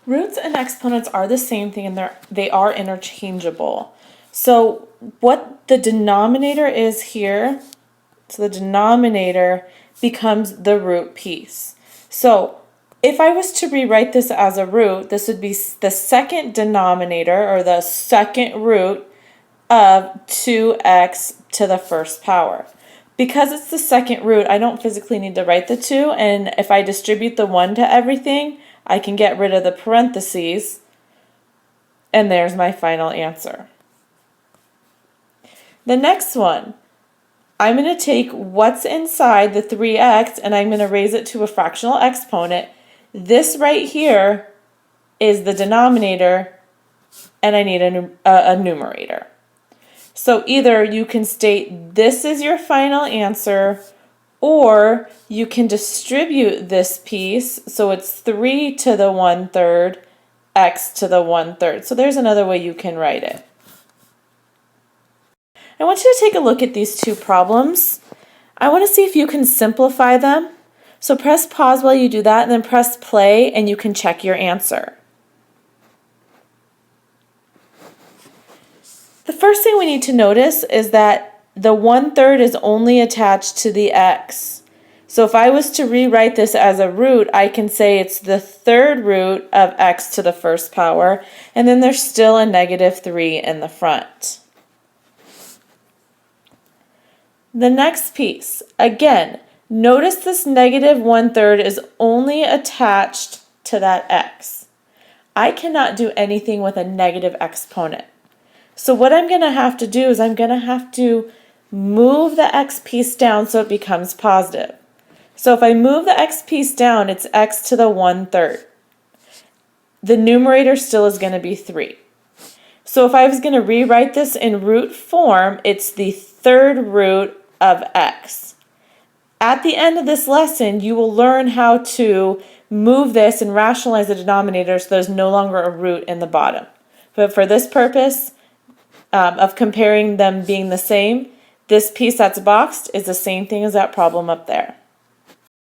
Roots and exponents are the same thing and they are interchangeable. So what the denominator is here, so the denominator becomes the root piece. So if I was to rewrite this as a root, this would be the second denominator or the second root of 2x to the first power. Because it's the second root, I don't physically need to write the 2, and if I distribute the 1 to everything, I can get rid of the parentheses, and there's my final answer. The next one, I'm going to take what's inside the 3x and I'm going to raise it to a fractional exponent. This right here is the denominator, and I need a numerator. So either you can state this is your final answer, or you can distribute this piece, so it's 3 to the 1/3, x to the 1/3. So there's another way you can write it. I want you to take a look at these two problems. I want to see if you can simplify them. So press pause while you do that, and then press play, and you can check your answer. The first thing we need to notice is that the 1/3 is only attached to the x. So if I was to rewrite this as a root, I can say it's the third root of x to the first power, and then there's still a -3 in the front. The next piece, again, notice this -1/3 is only attached to that x. I cannot do anything with a negative exponent. So what I'm going to have to do is I'm going to have to move the x piece down so it becomes positive. So if I move the x piece down, it's x to the 1/3. The numerator still is going to be 3. So if I was going to rewrite this in root form, it's the third root of x. At the end of this lesson, you will learn how to move this and rationalize the denominator so there's no longer a root in the bottom. But for this purpose, of comparing them being the same, this piece that's boxed is the same thing as that problem up there.